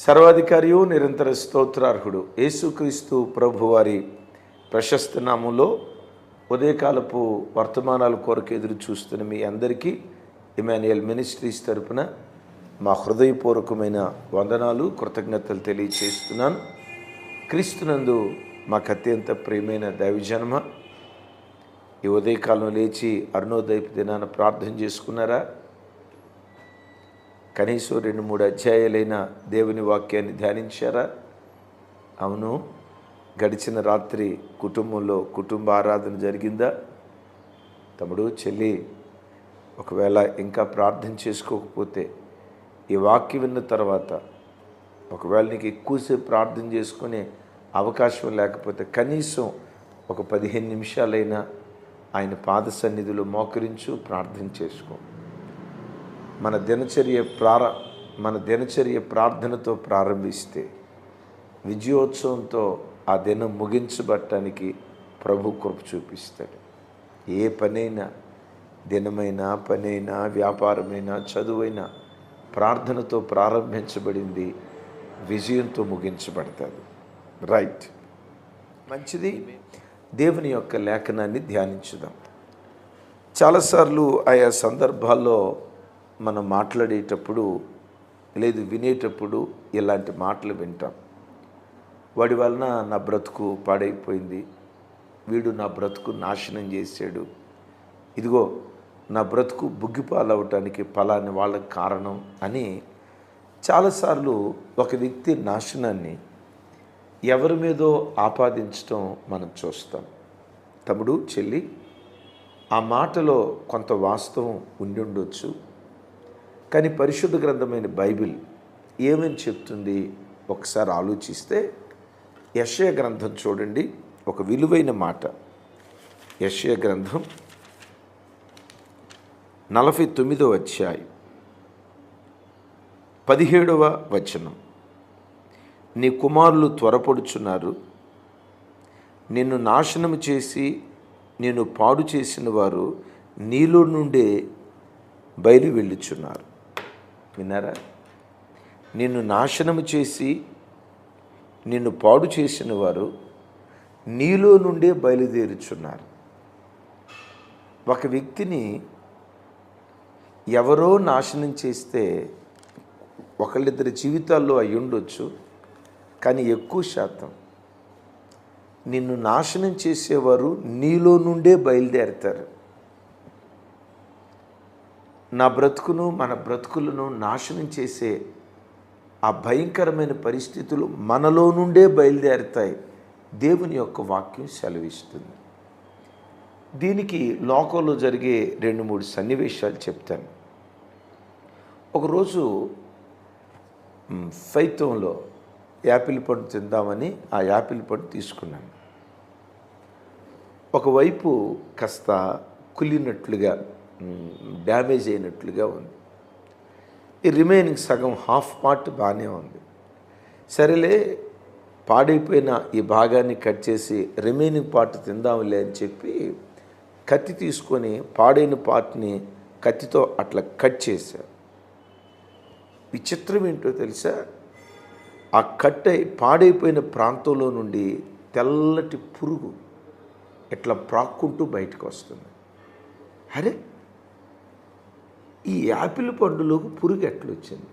సర్వాధికారియు నిరంతర స్తోత్రార్హుడు యేసుక్రీస్తు ప్రభువారి ప్రశస్త నామంలో ఉదయకాలపు వర్తమానాల కొరకు ఎదురు చూస్తున్న మీ అందరికీ ఇమాన్యుయల్ మినిస్ట్రీస్ తరపున మా హృదయపూర్వకమైన వందనాలు కృతజ్ఞతలు తెలియచేస్తున్నాను. క్రీస్తునందు మాకు అత్యంత ప్రియమైన దైవజనమ, ఈ ఉదయకాలం లేచి అరుణోదయపు దినాన ప్రార్థన చేసుకున్నారా? కనీసం 2-3 అధ్యాయాలైన దేవుని వాక్యాన్ని ధ్యానించారా? అవును, గడిచిన రాత్రి కుటుంబంలో కుటుంబ ఆరాధన జరిగిందా? తమ్ముడు, చెల్లి, ఒకవేళ ఇంకా ప్రార్థన చేసుకోకపోతే ఈ వాక్యం విన్న తర్వాత, ఒకవేళ నీకు ఎక్కువసేపు ప్రార్థన చేసుకునే అవకాశం లేకపోతే కనీసం ఒక 15 నిమిషాలైనా ఆయన పాద సన్నిధిలో మోకరించు, ప్రార్థన చేసుకో. మన దినచర్య ప్రార్థనతో ప్రారంభిస్తే విజయోత్సవంతో ఆ దినం ముగించబట్టడానికి ప్రభు కృప చూపిస్తాడు. ఏ పనైనా, దినమైనా, పనైనా, వ్యాపారమైనా, చదువైనా ప్రార్థనతో ప్రారంభించబడింది, విజయంతో ముగించబడతాడు. రైట్, మంచిది. దేవుని యొక్క లేఖనాన్ని ధ్యానించుదాం. చాలాసార్లు ఆయా సందర్భాల్లో మనం మాట్లాడేటప్పుడు లేదు వినేటప్పుడు ఇలాంటి మాటలు వింటాం. వాడి వలన నా బ్రతుకు పాడైపోయింది, వీడు నా బ్రతుకు నాశనం చేశాడు, ఇదిగో నా బ్రతుకు బుగ్గిపాలవటానికి పలాని వాళ్ళకి కారణం అని చాలాసార్లు ఒక వ్యక్తి నాశనాన్ని ఎవరి మీదో ఆపాదించడం మనం చూస్తాం. తమ్ముడు, చెల్లి, ఆ మాటలో కొంత వాస్తవం ఉండి ఉండొచ్చు. కానీ పరిశుద్ధ గ్రంథమైన బైబిల్ ఏమని చెప్తుంది ఒకసారి ఆలోచిస్తే, యెషయా గ్రంథం చూడండి, ఒక విలువైన మాట. యెషయా గ్రంథం 49వ అధ్యాయం 17వ వచనం. నీ కుమారులు త్వరపడుచున్నారు, నిన్ను నాశనము చేసి నిన్ను పాడు చేసిన వారు నీలో నుండే బయలు వెళ్ళుచున్నారు. విన్నారా? నిన్ను నాశనము చేసి నిన్ను పాడు చేసిన వారు నీలో నుండే బయలుదేరుచున్నారు. ఒక వ్యక్తిని ఎవరో నాశనం చేస్తే ఒకళ్ళిద్దరి జీవితాల్లో అయి ఉండొచ్చు, కానీ ఎక్కువ శాతం నిన్ను నాశనం చేసేవారు నీలో నుండే బయలుదేరుతారు. నా బ్రతుకును, మన బ్రతుకులను నాశనం చేసే ఆ భయంకరమైన పరిస్థితులు మనలో నుండే బయలుదేరుతాయి. దేవుని యొక్క వాక్యం సెలవిస్తుంది. దీనికి లోకంలో జరిగే 2-3 సన్నివేశాలు చెప్తాను. ఒకరోజు ఫైతంలో యాపిల్ పండు తిందామని ఆ యాపిల్ పండు తీసుకున్నాను. ఒకవైపు కాస్త కుళ్ళినట్లుగా, డ్యామేజ్ అయినట్లుగా ఉంది. ఈ రిమైనింగ్ సగం హాఫ్ పార్ట్ బాగానే ఉంది. సరేలే, పాడైపోయిన ఈ భాగాన్ని కట్ చేసి రిమైనింగ్ పార్ట్ తిందాంలే అని చెప్పి కత్తి తీసుకొని పాడైన పార్ట్ని కత్తితో అట్లా కట్ చేశా. విచిత్రం ఏంటో తెలుసా? ఆ పాడైపోయిన ప్రాంతంలో నుండి తెల్లటి పురుగు ఇట్లా ప్రాక్కుంటూ బయటకు వస్తుంది. అరే, ఈ యాపిల్ పండులోకి పురుగు ఎట్లొచ్చింది?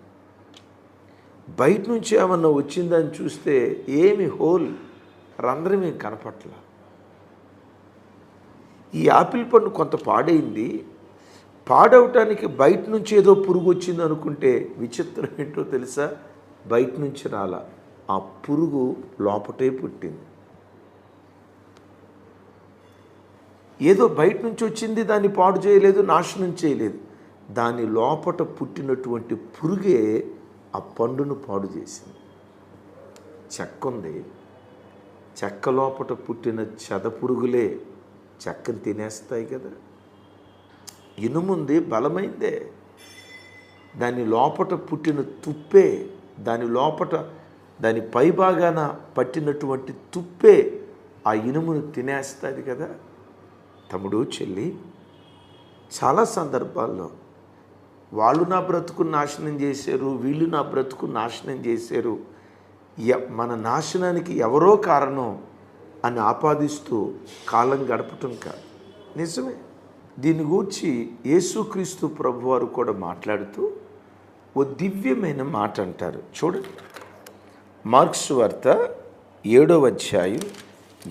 బయట నుంచి ఏమన్నా వచ్చిందని చూస్తే ఏమి హోల్, రంధ్రం ఏం కనపట్ల. ఈ యాపిల్ పండు కొంత పాడైంది, పాడవటానికి బయట నుంచి ఏదో పురుగు వచ్చింది అనుకుంటే విచిత్రం ఏంటో తెలుసా? బయట నుంచి రాలా, ఆ పురుగు లోపటే పుట్టింది. ఏదో బయట నుంచి వచ్చింది, దాన్ని పాడు చేయలేదు, నాశనం చేయలేదు. దాని లోపట పుట్టినటువంటి పురుగే ఆ పండును పాడు చేసింది. చెక్క ఉంది, చెక్క లోపట పుట్టిన చెద పురుగులే చెక్కను తినేస్తాయి కదా. ఇనుముంది, బలమైందే, దాని లోపట పుట్టిన తుప్పే, దాని పైభాగాన పట్టినటువంటి తుప్పే ఆ ఇనుమును తినేస్తుంది కదా. తమ్ముడు, చెల్లి, చాలా సందర్భాల్లో వాళ్ళు నా బ్రతుకుని నాశనం చేశారు, వీళ్ళు నా బ్రతుకుని నాశనం చేశారు, మన నాశనానికి ఎవరో కారణం అని ఆపాదిస్తూ కాలం గడపటం కాదు. నిజమే. దీని గూర్చి యేసుక్రీస్తు ప్రభువారు కూడా మాట్లాడుతూ ఓ దివ్యమైన మాట అంటారు. చూడండి, మార్క్స్ వార్త 7వ అధ్యాయం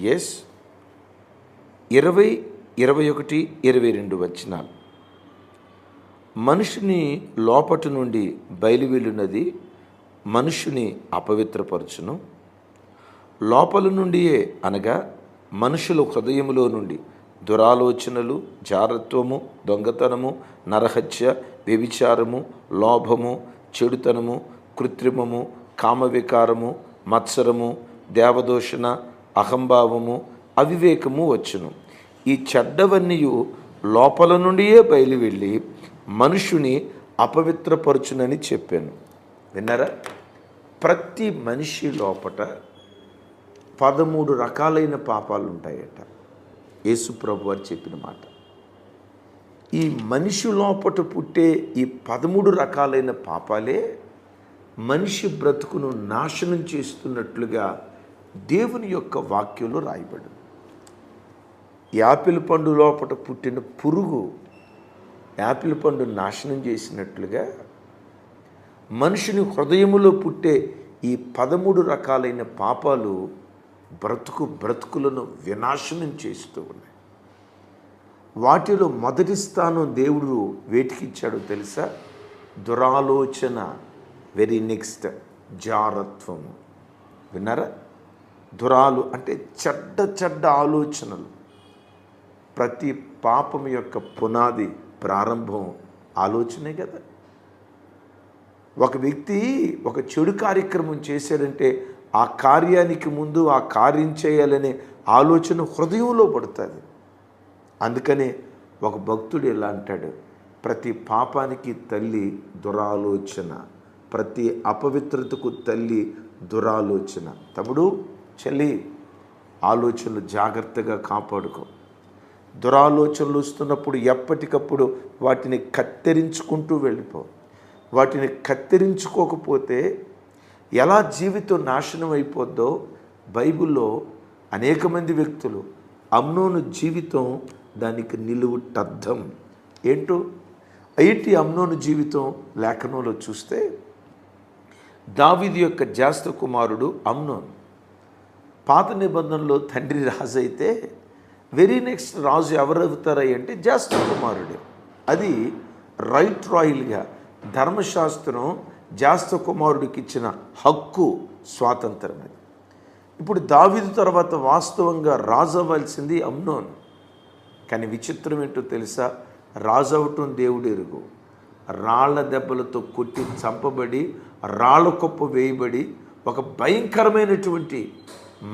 20, 21, 22 వచనాలు. మనుషుని లోపటి నుండి బయలువెళ్ళినది మనుషుని అపవిత్రపరచును. లోపల నుండియే అనగా మనుషుల హృదయములో నుండి దురాలోచనలు, జారత్వము, దొంగతనము, నరహత్య, వ్యభిచారము, లోభము, చెడుతనము, కృత్రిమము, కామవికారము, మత్సరము, దేవదూషణ, అహంభావము, అవివేకము వచ్చును. ఈ చెడ్డవన్నీ లోపల నుండియే బయలువెళ్ళి మనుషుని అపవిత్రపరచునని చెప్పాను. విన్నారా? ప్రతి మనిషి లోపట 13 రకాలైన పాపాలు ఉంటాయట. యేసు ప్రభు వారు చెప్పిన మాట. ఈ మనిషి లోపట పుట్టే ఈ 13 రకాలైన పాపాలే మనిషి బ్రతుకును నాశనం చేస్తున్నట్లుగా దేవుని యొక్క వాక్యంలో రాయబడింది. యాపిల్ పండు లోపట పుట్టిన పురుగు యాపిల్ పండు నాశనం చేసినట్లుగా మనుషుని హృదయములో పుట్టే ఈ 13 రకాలైన పాపాలు బ్రతుకులను వినాశనం చేస్తూ ఉన్నాయి. వాటిలో మొదటి స్థానం దేవుడు వేటికిచ్చాడో తెలుసా? దురాలోచన. వెరీ నెక్స్ట్ జారత్వము. విన్నారా? అంటే చెడ్డ ఆలోచనలు. ప్రతి పాపం యొక్క పునాది, ప్రారంభం ఆలోచనే కదా. ఒక వ్యక్తి ఒక చెడు కార్యక్రమం చేశాడంటే ఆ కార్యానికి ముందు ఆ కార్యం చేయాలనే ఆలోచన హృదయంలో పడుతుంది. అందుకనే ఒక భక్తుడు ఇలా అంటాడు, ప్రతి పాపానికి తల్లి దురాలోచన, ప్రతి అపవిత్రతకు తల్లి దురాలోచన. తమ్ముడు, చెల్లి, ఆలోచనలు జాగ్రత్తగా కాపాడుకో. దురాలోచనలు వస్తున్నప్పుడు ఎప్పటికప్పుడు వాటిని కత్తిరించుకుంటూ వెళ్ళిపో. వాటిని కత్తిరించుకోకపోతే ఎలా జీవితం నాశనం అయిపోద్దో బైబిల్లో అనేక మంది వ్యక్తులు, అమ్నోను జీవితం దానికి నిలువుటద్దం. ఏంటో అయ్యి అమ్నోను జీవితం లేఖనంలో చూస్తే దావీదు యొక్క జ్యేష్ఠ కుమారుడు అమ్నోను. పాత నిబంధనలో తండ్రి రాజు అయితే వెరీ నెక్స్ట్ రాజు ఎవరవుతారై అంటే జ్యేష్ఠ కుమారుడే. అది రైట్ రాయల్గా ధర్మశాస్త్రం జ్యేష్ఠ కుమారుడికి ఇచ్చిన హక్కు, స్వాతంత్రం. అది ఇప్పుడు దావీదు తర్వాత వాస్తవంగా రాజు అవ్వాల్సింది అమ్నోను. కానీ విచిత్రం ఏంటో తెలుసా? రాజు అవటం దేవుడు ఎరుగు. రాళ్ల దెబ్బలతో కొట్టి చంపబడి, రాళ్ళ కుప్ప వేయబడి ఒక భయంకరమైనటువంటి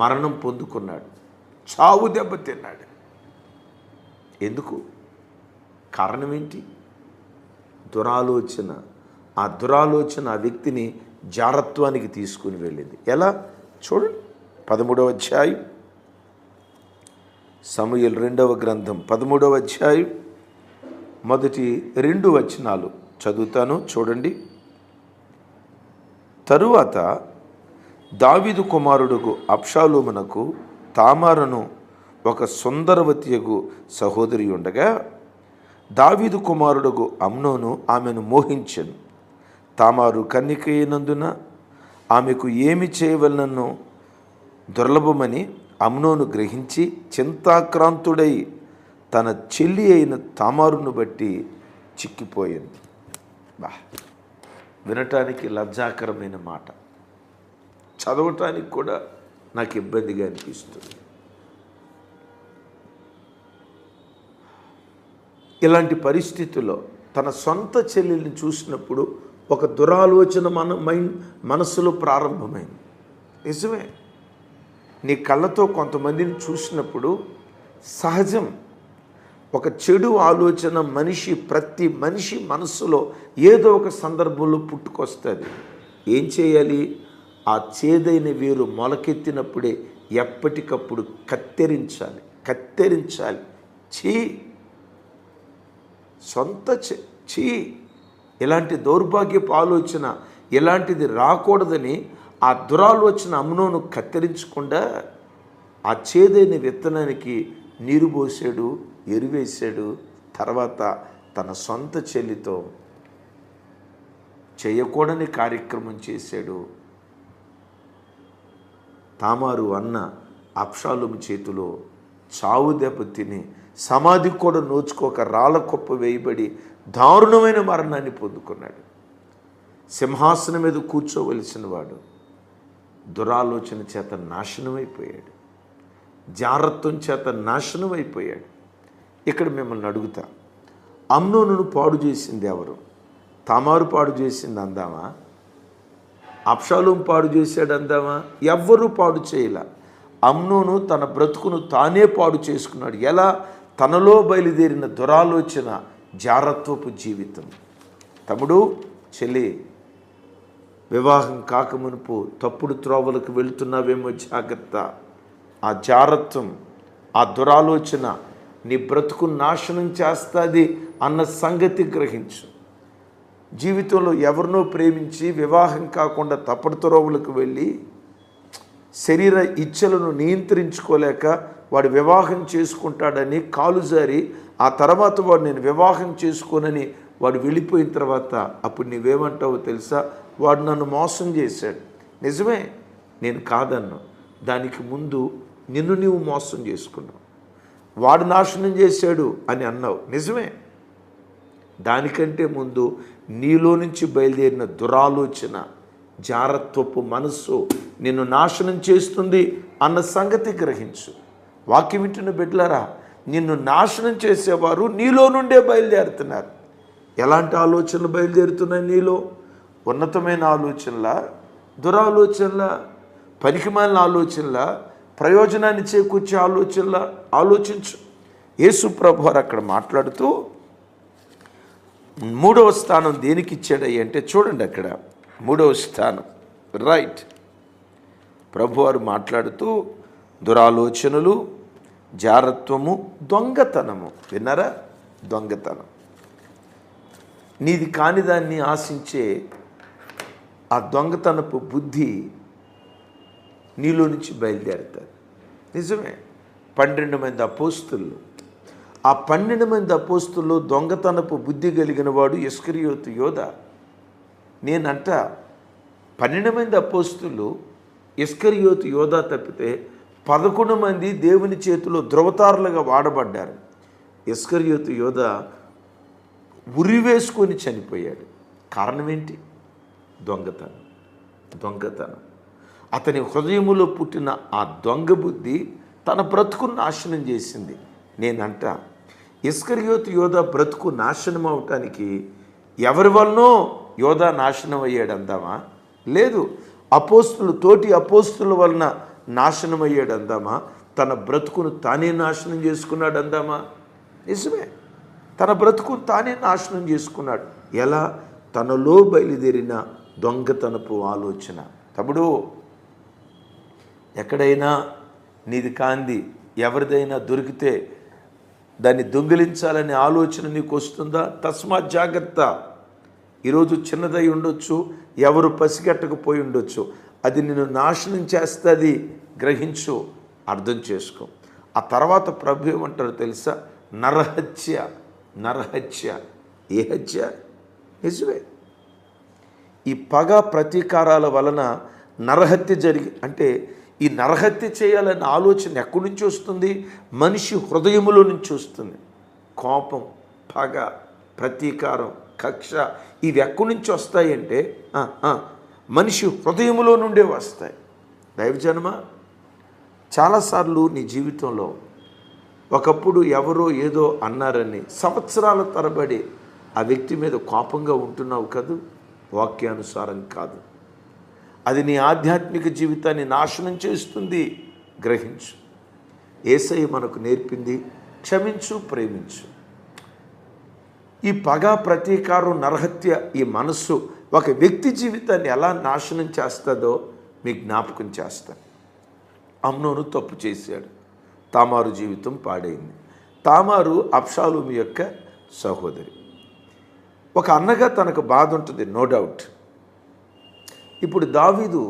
మరణం పొందుకున్నాడు. చావు దెబ్బ తిన్నాడు. ఎందుకు? కారణం ఏంటి? దురాలోచన. ఆ దురాలోచన ఆ వ్యక్తిని జారత్వానికి తీసుకుని వెళ్ళింది. ఎలా? చూడండి, 13వ అధ్యాయం, సమూయేలు 2వ గ్రంథం 13వ అధ్యాయం మొదటి 2 వచనాలు చదువుతాను, చూడండి. తరువాత దావీదు కుమారుడుకు అబ్షాలోమునకు తామారును ఒక సుందరవతియగు సహోదరి ఉండగా, దావీదు కుమారుడుకు అమ్నోను ఆమెను మోహించెను. తామారు కన్నిక అయినందున ఆమెకు ఏమి చేయవలనో దుర్లభమని అమ్నోను గ్రహించి చింతాక్రాంతుడై తన చెల్లి అయిన తామారును బట్టి చిక్కిపోయింది. వినటానికి లజ్జాకరమైన మాట, చదవటానికి కూడా నాకు ఇబ్బందిగా అనిపిస్తుంది. ఇలాంటి పరిస్థితుల్లో తన సొంత చెల్లెల్ని చూసినప్పుడు ఒక దురాలోచన మనస్సులో ప్రారంభమైంది. నిజమే, నీ కళ్ళతో కొంతమందిని చూసినప్పుడు సహజం ఒక చెడు ఆలోచన ప్రతి మనిషి మనస్సులో ఏదో ఒక సందర్భంలో పుట్టుకొస్తుంది. ఏం చేయాలి? ఆ చేదైన వేరు మొలకెత్తినప్పుడే ఎప్పటికప్పుడు కత్తిరించాలి. సొంత ఇలాంటి దౌర్భాగ్యపు ఆలోచన ఇలాంటిది రాకూడదని ఆ దురాలోచన అమ్నోను కత్తిరించకుండా ఆ చేదైన విత్తనానికి నీరు పోసాడు, ఎరువేశాడు. తర్వాత తన సొంత చెల్లితో చేయకూడని కార్యక్రమం చేశాడు. తామారు అన్న అబ్షాలోము చేతిలో చావు దెబ్బ తిని సమాధికి కూడా నోచుకోక రాళ్ళ కుప్ప వేయబడి దారుణమైన మరణాన్ని పొందుకున్నాడు. సింహాసనం మీద కూర్చోవలసిన వాడు దురాలోచన చేత నాశనమైపోయాడు, జారత్వం చేత నాశనమైపోయాడు. ఇక్కడ మిమ్మల్ని అడుగుతా, అమ్నోనును పాడు చేసింది ఎవరు? తామారు పాడు చేసింది అందామా? అబ్షాలోము పాడు చేశాడు అందామా? ఎవ్వరూ పాడు చేయలే. అమ్నోను తన బ్రతుకును తానే పాడు చేసుకున్నాడు. ఎలా? తనలో బయలుదేరిన దురాలోచన, జారత్వపు జీవితం. తమ్ముడు, చెల్లి, వివాహం కాకమునుపు తప్పుడు త్రోవలకు వెళుతున్నావేమో జాగ్రత్త. ఆ జారత్వం, ఆ దురాలోచన నీ బ్రతుకు నాశనం చేస్తుంది అన్న సంగతి గ్రహించు. జీవితంలో ఎవరినో ప్రేమించి వివాహం కాకుండా తప్పుడు త్రోవలకు వెళ్ళి శరీర ఇచ్ఛలను నియంత్రించుకోలేక వాడు వివాహం చేసుకుంటాడని కాలు జారి ఆ తర్వాత వాడు నేను వివాహం చేసుకోనని వాడు వెళ్ళిపోయిన తర్వాత అప్పుడు నీవేమంటావో తెలుసా? వాడు నన్ను మోసం చేశాడు. నిజమే, నేను కాదన్ను. దానికి ముందు నిన్ను నీవు మోసం చేసుకున్నావు. వాడు నాశనం చేశాడు అని అన్నావు, నిజమే. దానికంటే ముందు నీలో నుంచి బయలుదేరిన దురాలోచన, జారత్వపు మనస్సు నిన్ను నాశనం చేస్తుంది అన్న సంగతి గ్రహించు. వాక్యం వింటున్న బిడ్డలారా, నిన్ను నాశనం చేసేవారు నీలో నుండే బయలుదేరుతున్నారు. ఎలాంటి ఆలోచనలు బయలుదేరుతున్నాయి నీలో? ఉన్నతమైన ఆలోచనలా, దురాలోచనలా, పనికిమాలిన ఆలోచనలా, ప్రయోజనాన్ని చేకూర్చే ఆలోచనలా? ఆలోచించు. యేసు ప్రభువారు అక్కడ మాట్లాడుతూ 3వ స్థానం దేనికి ఇచ్చాడయ్యి అంటే చూడండి, అక్కడ 3వ స్థానం, రైట్. ప్రభువారు మాట్లాడుతూ దురాలోచనలు, జారత్వము, దొంగతనము. విన్నారా? దొంగతనం. నీది కాని దాన్ని ఆశించే ఆ దొంగతనపు బుద్ధి నీలో నుంచి బయలుదేరుతుంది. నిజమే. 12 మంది అపోస్తులు, ఆ 12 మంది అపోస్తుల్లో దొంగతనపు బుద్ధి కలిగిన వాడు ఇస్కరియోతు యోధ. నేనంట 12 మంది అపోస్తులు ఇస్కరియోతు యోధ తప్పితే 11 మంది దేవుని చేతిలో ధృవతారులుగా వాడబడ్డారు. ఇస్కరియోతు యోధ ఉరివేసుకొని చనిపోయాడు. కారణం ఏంటి? దొంగతనం. దొంగతనం. అతని హృదయములో పుట్టిన ఆ దొంగ బుద్ధి తన బ్రతుకును నాశనం చేసింది. నేనంట ఇస్కరియోతు యోధ బ్రతుకు నాశనం అవటానికి ఎవరి వలనో యోధ నాశనం అయ్యాడు అందామా? లేదు. అపోస్తులు, తోటి అపోస్తుల వలన నాశనం అయ్యాడు అందామా? తన బ్రతుకును తానే నాశనం చేసుకున్నాడు అందామా? నిజమే. తన బ్రతుకును తానే నాశనం చేసుకున్నాడు. ఎలా? తనలో బయలుదేరిన దొంగతనపు ఆలోచన. తమ్ముడు, ఎక్కడైనా నీది కాంది ఎవరిదైనా దొరికితే దాన్ని దొంగిలించాలనే ఆలోచన నీకు వస్తుందా? తస్మాత్ జాగ్రత్త. ఈరోజు చిన్నదై ఉండొచ్చు, ఎవరు పసిగట్టకపోయి ఉండొచ్చు. అది నిన్ను నాశనం చేస్తుంది. గ్రహించు, అర్థం చేసుకో. ఆ తర్వాత ప్రభు ఏమంటారు తెలుసా? నరహత్య. నరహత్య. ఏ హత్య? నిజమే. ఈ పగ ప్రతీకారాల వలన నరహత్య అంటే ఈ నరహత్య చేయాలనే ఆలోచన ఎక్కడి నుంచి వస్తుంది? మనిషి హృదయములో నుంచి వస్తుంది. కోపం, పగ, ప్రతీకారం, కక్ష ఇవి ఎక్కడి నుంచి వస్తాయంటే మనిషి హృదయములో నుండే వస్తాయి. దైవజనమ, చాలాసార్లు నీ జీవితంలో ఒకప్పుడు ఎవరో ఏదో అన్నారని సంవత్సరాల తరబడి ఆ వ్యక్తి మీద కోపంగా ఉంటున్నావు కదూ? వాక్యానుసారం కాదు. అది నీ ఆధ్యాత్మిక జీవితాన్ని నాశనం చేస్తుంది. గ్రహించు. యేసయ్య మనకు నేర్పింది క్షమించు, ప్రేమించు. ఈ పగ, ప్రతీకారం, నరహత్య, ఈ మనస్సు ఒక వ్యక్తి జీవితాన్ని ఎలా నాశనం చేస్తుందో మీ జ్ఞాపకం చేస్తాను. అమ్నోను తప్పు చేశాడు. తామారు జీవితం పాడైంది. తామారు అబ్షాలోము యొక్క సహోదరి. ఒక అన్నగా తనకు బాధ ఉంటుంది, నో డౌట్. ఇప్పుడు దావీదు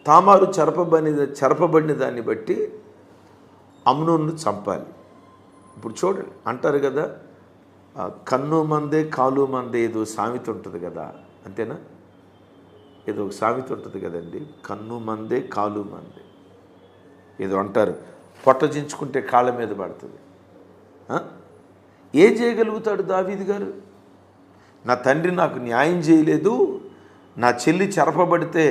తామారు చెరపబడిన దాన్ని బట్టి అమ్నోన్ను చంపాలి. ఇప్పుడు చూడండి, అంటారు కదా, కన్ను మందే కాలు మందే, ఏదో సామెత ఉంటుంది కదా, అంతేనా? ఏదో ఒక సామెత ఉంటుంది కదండి, కన్ను మందే కాలు మందే ఏదో అంటారు. పొట్ట చించుకుంటే కాళ్ళ మీద పడుతుంది. ఏం చేయగలుగుతాడు దావీదు గారు? నా తండ్రి నాకు న్యాయం చేయలేదు, నా చెల్లి చెరపబడితే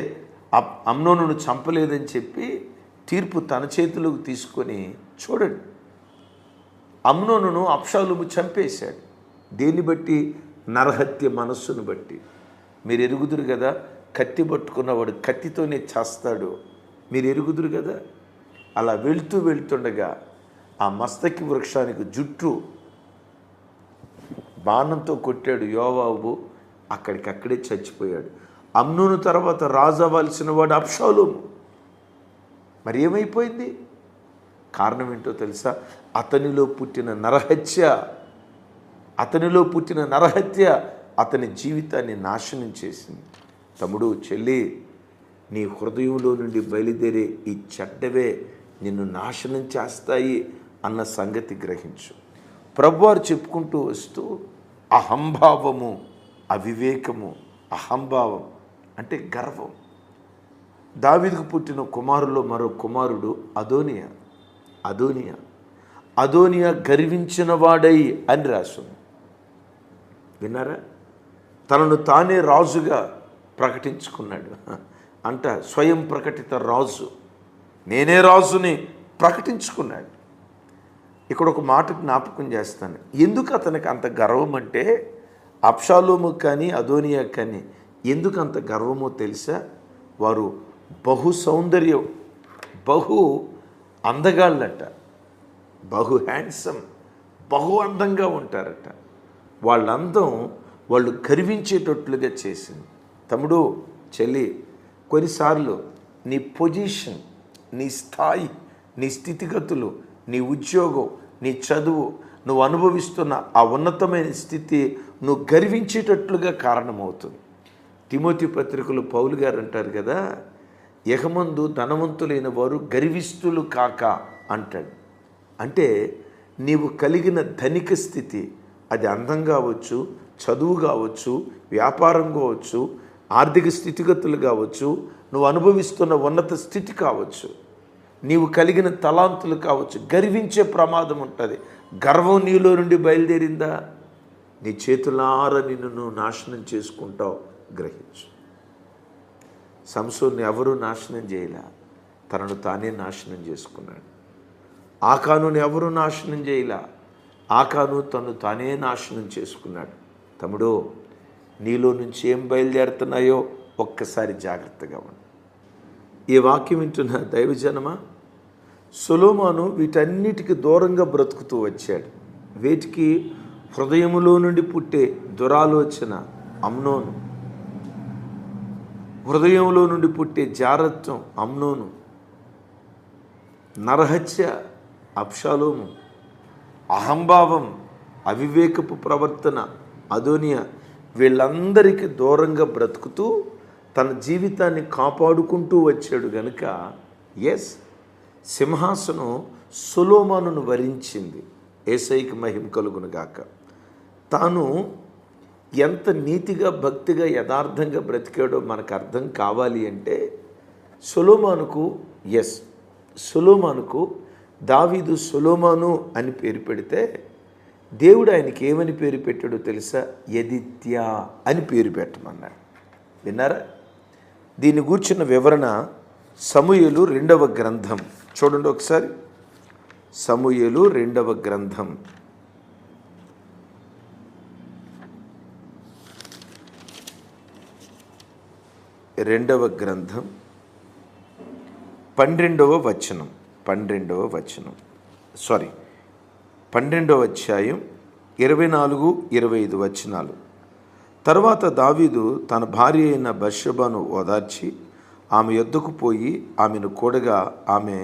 అమ్నోనును చంపలేదని చెప్పి తీర్పు తన చేతిలోకి తీసుకొని, చూడండి, అమ్నోనును అబ్షాలోము చంపేశాడు. దేన్ని బట్టి? నరహత్య మనస్సును బట్టి. మీరు ఎరుగుదురు కదా, కత్తి పట్టుకున్నవాడు కత్తితోనే చేస్తాడు. మీరు ఎరుగుదురు కదా. అలా వెళ్తుండగా ఆ మస్తకి వృక్షానికి జుట్టు బాణంతో కొట్టాడు యోవాబు, అక్కడికక్కడే చచ్చిపోయాడు. అమ్నోను తర్వాత రాజు అవ్వాల్సిన వాడు అబ్షాలోము. మరి ఏమైపోయింది? కారణం ఏంటో తెలుసా? అతనిలో పుట్టిన నరహత్య అతని జీవితాన్ని నాశనం చేసింది. తమ్ముడు, చెల్లి, నీ హృదయంలో నుండి బయలుదేరే ఈ చెడ్డవే నిన్ను నాశనం చేస్తాయి అన్న సంగతి గ్రహించు. ప్రభువారు చెప్పుకుంటూ వస్తూ అహంభావము, అవివేకము, అహంభావం అంటే గర్వం. దావీదుకు పుట్టిన కుమారులో మరో కుమారుడు అదోనియా గర్వించిన వాడై అని రాసింది. విన్నారా? తనను తానే రాజుగా ప్రకటించుకున్నాడు అంట. స్వయం ప్రకటిత రాజు, నేనే రాజుని ప్రకటించుకున్నాడు. ఇక్కడ ఒక మాట జ్ఞాపకం చేస్తాను. ఎందుకు అతనికి అంత గర్వం అంటే, అబ్షాలోము కానీ అదోనియా కానీ ఎందుకు అంత గర్వమో తెలుసా? వారు బహు సౌందర్యం, బహు అందగాళ్ళట, బహు హ్యాండ్సమ్, బహు అందంగా ఉంటారట. వాళ్ళందం వాళ్ళు గర్వించేటట్లుగా చేసింది. తమ్ముడు, చెల్లి, కొన్నిసార్లు నీ పొజిషన్, నీ స్థాయి, నీ స్థితిగతులు, నీ ఉద్యోగం, నీ చదువు, నువ్వు అనుభవిస్తున్న ఆ ఉన్నతమైన స్థితి నువ్వు గర్వించేటట్లుగా కారణమవుతుంది. తిమోతి పత్రికలో పౌలు గారు అంటారు కదా, యహమందు ధనవంతులైన వారు గర్విష్ఠులు కాక అంటాడు. అంటే నీవు కలిగిన ధనిక స్థితి, అది అందం కావచ్చు, చదువు కావచ్చు, వ్యాపారం కావచ్చు, ఆర్థిక స్థితిగతులు కావచ్చు, నువ్వు అనుభవిస్తున్న ఉన్నత స్థితి కావచ్చు, నీవు కలిగిన తలాంతులు కావచ్చు, గర్వించే ప్రమాదం ఉంటుంది. గర్వం నీలో నుండి బయలుదేరిందా, నీ చేతులారా నిన్ను నువ్వు నాశనం చేసుకుంటావు. గ్రహించు. సంసోన్ని ఎవరూ నాశనం చేయలే, తనను తానే నాశనం చేసుకున్నాడు. ఆకానుని ఎవరూ నాశనం చేయలే, ఆకాను తను తానే నాశనం చేసుకున్నాడు. తమ్ముడు, నీలో నుంచి ఏం బయలుదేరుతున్నాయో ఒక్కసారి జాగ్రత్తగా ఉండు. ఈ వాక్యం వింటున్న దైవజనమా, సొలొమోను వీటన్నిటికీ దూరంగా బ్రతుకుతూ వచ్చాడు. వీటికి హృదయములో నుండి పుట్టే దురాలోచన అమ్నోను, హృదయంలో నుండి పుట్టే జారత్వం అమ్నోను, నరహత్య అబ్షాలోము, అహంభావం, అవివేకపు ప్రవర్తన అదోనియా, వీళ్ళందరికీ దూరంగా బ్రతుకుతూ తన జీవితాన్ని కాపాడుకుంటూ వచ్చాడు గనుక సింహాసనం సొలొమోనును వరించింది. యేసయ్యకి మహిమ కలుగునుగాక. తాను ఎంత నీతిగా, భక్తిగా, యథార్థంగా బ్రతికాడో మనకు అర్థం కావాలి అంటే సొలొమోనుకు దావీదు సొలొమోను అని పేరు పెడితే దేవుడు ఆయనకి ఏమని పేరు పెట్టాడో తెలుసా? యెదిద్యా అని పేరు పెట్టమన్నాడు. విన్నారా? దీని గూర్చిన వివరణ సమూయేలు 2వ గ్రంథం చూడండి ఒకసారి. సమూయేలు 2వ గ్రంథం 12వ అధ్యాయం 24-25 వచనాలు. తర్వాత దావీదు తన భార్య అయిన బత్షెబను ఓదార్చి ఆమె యొద్దకు పోయి ఆమెను కూడగా ఆమె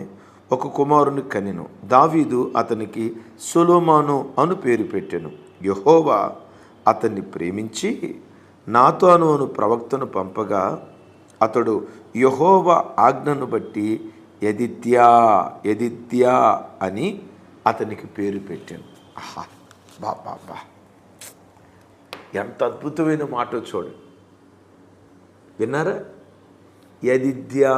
ఒక కుమారుని కనెను. దావీదు అతనికి సొలొమోను అను పేరు పెట్టెను. యెహోవా అతన్ని ప్రేమించి నాతాను అను ప్రవక్తను పంపగా అతడు యెహోవా ఆజ్ఞను బట్టి యెదిద్యా యెదిద్యా అని అతనికి పేరు పెట్టాను. ఆహా, బా ఎంత అద్భుతమైన మాట చూడు, విన్నారా? యెదిద్యా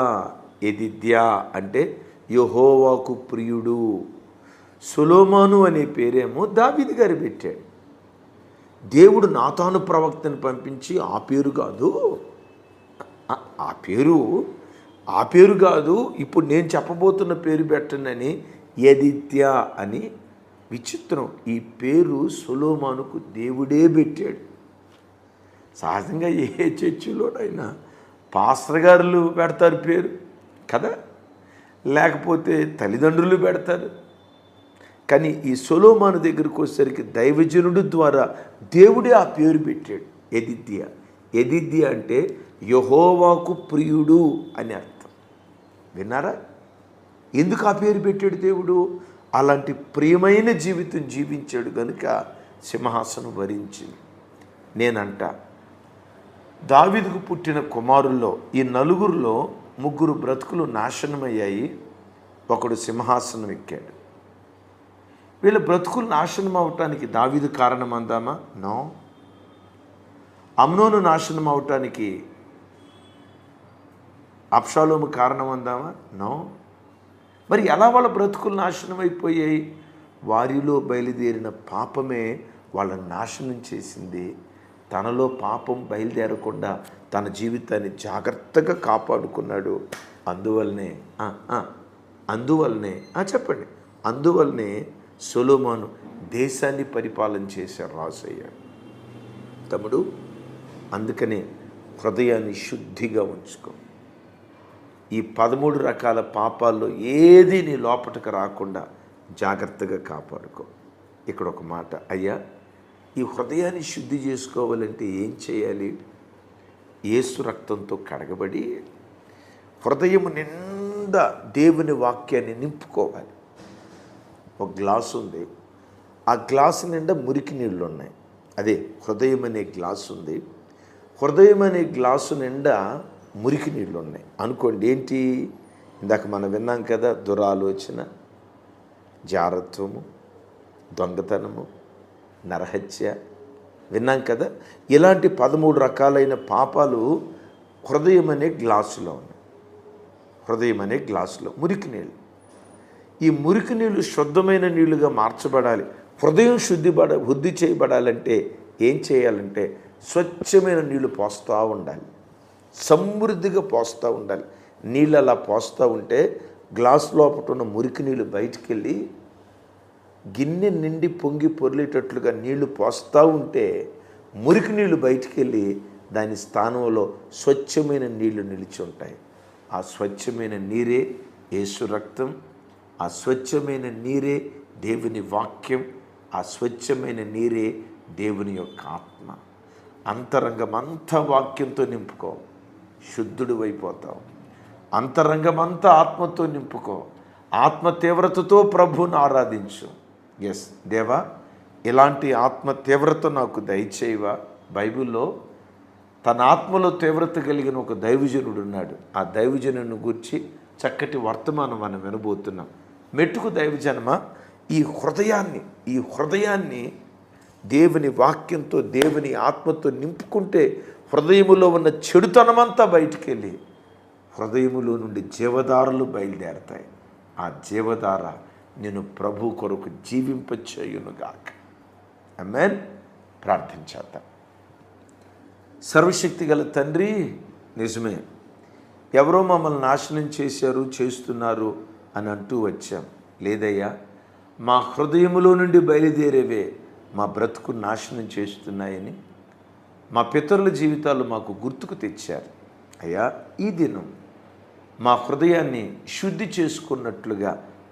యెదిద్యా అంటే యెహోవాకు ప్రియుడు. సొలొమోను అనే పేరేమో దావీదు గారు పెట్టాడు. దేవుడు నాతాను ప్రవక్తను పంపించి ఆ పేరు కాదు, ఆ పేరు కాదు, ఇప్పుడు నేను చెప్పబోతున్న పేరు పెట్టనని యెదిద్యా అని. విచిత్రం, ఈ పేరు సొలొమోనుకు దేవుడే పెట్టాడు. సహజంగా ఏ చర్చిలోనైనా పాస్టర్ గారులు పెడతారు పేరు కదా, లేకపోతే తల్లిదండ్రులు పెడతారు. కానీ ఈ సొలొమోను దగ్గరికి వచ్చేసరికి దైవజనుడు ద్వారా దేవుడే ఆ పేరు పెట్టాడు, యెదిద్యా. యెదిద్యా అంటే యెహోవాకు ప్రియుడు అని అర్థం. విన్నారా? ఎందుకు ఆ పేరు పెట్టాడు దేవుడు? అలాంటి ప్రియమైన జీవితం జీవించాడు కనుక సింహాసనం వరించింది. నేనంట, దావీదుకు పుట్టిన కుమారుల్లో ఈ నలుగురిలో ముగ్గురు బ్రతుకులు నాశనమయ్యాయి, ఒకడు సింహాసనం ఎక్కాడు. వీళ్ళ బ్రతుకులు నాశనం అవటానికి దావీదు కారణం అందామా? నో. అమ్నోను నాశనం అవటానికి అబ్షాలోము కారణం అందామా? నో. మరి ఎలా వాళ్ళ బ్రతుకులు నాశనం అయిపోయాయి? వారిలో బయలుదేరిన పాపమే వాళ్ళని నాశనం చేసింది. తనలో పాపం బయలుదేరకుండా తన జీవితాన్ని జాగ్రత్తగా కాపాడుకున్నాడు. అందువల్లనే చెప్పండి, అందువల్లనే సొలొమోను దేశాన్ని పరిపాలన చేసే రాజు అయ్యాడు. తమ్ముడు, అందుకనే హృదయాన్ని శుద్ధిగా ఉంచుకో. ఈ 13 రకాల పాపాల్లో ఏది నీ లోపటకు రాకుండా జాగ్రత్తగా కాపాడుకో. ఇక్కడ ఒక మాట, అయ్యా, ఈ హృదయాన్ని శుద్ధి చేసుకోవాలంటే ఏం చేయాలి? యేసు రక్తంతో కడగబడి హృదయం నిండా దేవుని వాక్యాన్ని నింపుకోవాలి. ఒక గ్లాసు ఉంది, ఆ గ్లాసు నిండా మురికి నీళ్ళు ఉన్నాయి. అదే హృదయం అనే గ్లాసు ఉంది. హృదయం అనే గ్లాసు నిండా మురికి నీళ్ళు ఉన్నాయి అనుకోండి. ఏంటి? ఇందాక మనం విన్నాం కదా, దురాలోచన, జారత్వము, దొంగతనము, నరహత్య విన్నాం కదా. ఇలాంటి 13 రకాలైన పాపాలు హృదయం అనే గ్లాసులో ఉన్నాయి. హృదయం అనే గ్లాసులో మురికి నీళ్ళు. ఈ మురికి నీళ్ళు శుద్ధమైన నీళ్లుగా మార్చబడాలి. హృదయం శుద్ధి చేయబడాలంటే ఏం చేయాలంటే స్వచ్ఛమైన నీళ్లు పోస్తూ ఉండాలి, సమృద్ధిగా పోస్తూ ఉండాలి. నీళ్ళు అలా పోస్తూ ఉంటే గ్లాస్ లోపల ఉన్న మురికి నీళ్ళు బయటికి వెళ్ళి గిన్నె నిండి పొంగి పొర్లేటట్లుగా నీళ్లు పోస్తూ ఉంటే మురికి నీళ్లు బయటికి వెళ్ళి దాని స్థానంలో స్వచ్ఛమైన నీళ్లు నిలిచి ఉంటాయి. ఆ స్వచ్ఛమైన నీరే యేసు రక్తం, ఆ స్వచ్ఛమైన నీరే దేవుని వాక్యం, ఆ స్వచ్ఛమైన నీరే దేవుని యొక్క ఆత్మ. అంతరంగమంతా వాక్యంతో నింపుకో, శుద్ధుడు అయిపోతావు. అంతరంగమంతా ఆత్మతో నింపుకో, ఆత్మ తీవ్రతతో ప్రభువుని ఆరాధించు. ఎస్ దేవా, ఇలాంటి ఆత్మ తీవ్రత నాకు దయచేయవా. బైబిల్లో తన ఆత్మలో తీవ్రత కలిగిన ఒక దైవజనుడు ఉన్నాడు. ఆ దైవజనుని గురించి చక్కటి వర్తమానం మనం వినబోతున్నాం. మెట్టుకు దైవజనమా, ఈ హృదయాన్ని దేవుని వాక్యంతో, దేవుని ఆత్మతో నింపుకుంటే హృదయములో ఉన్న చెడుతనమంతా బయటికి వెళ్ళి హృదయములో నుండి జీవధారలు బయలుదేరతాయి. ఆ జీవధార నేను ప్రభు కొరకు జీవింపచేయునుగాక. ఆమేన్. ప్రార్థించేద్దాం. సర్వశక్తి గల తండ్రి, నిజమే, ఎవరో మమ్మల్ని నాశనం చేస్తున్నారు అని అంటూ వచ్చాం. లేదయ్యా, మా హృదయములో నుండి బయలుదేరేవే మా బ్రతుకు నాశనం చేస్తున్నాయని మా పితరుల జీవితాలు మాకు గుర్తుకు తెచ్చారు. అయ్యా, ఈ దినం మా హృదయాన్ని శుద్ధి చేసుకున్నట్లుగా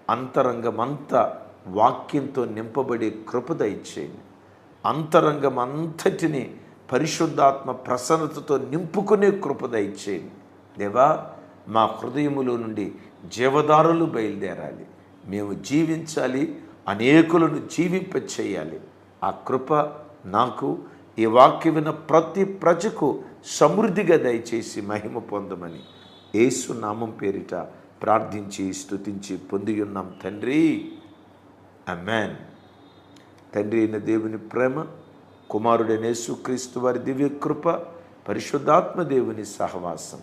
అంతరంగమంతా వాక్యంతో నింపబడే కృప దయచేయండి. అంతరంగమంతటిని పరిశుద్ధాత్మ ప్రసన్నతతో నింపుకునే కృప దయచేయండి. దేవా, మా హృదయములో నుండి జీవధారలు బయలుదేరాలి, మేము జీవించాలి, అనేకులను జీవింపచేయాలి. ఆ కృప నాకు, ఈ వాక్యం విన్న ప్రతి ప్రజకు సమృద్ధిగా దయచేసి మహిమ పొందమని యేసు నామం పేరిట ప్రార్థించి స్తుతించి పొంది ఉన్నాం తండ్రి. ఆమేన్. తండ్రి అయిన దేవుని ప్రేమ, కుమారుడైన యేసుక్రీస్తు వారి దివ్య కృప, పరిశుద్ధాత్మ దేవుని సహవాసం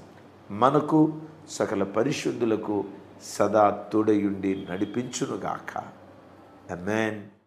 మనకు సకల పరిశుద్ధులకు సదా తోడయుండి నడిపించునుగాక. ఆమేన్.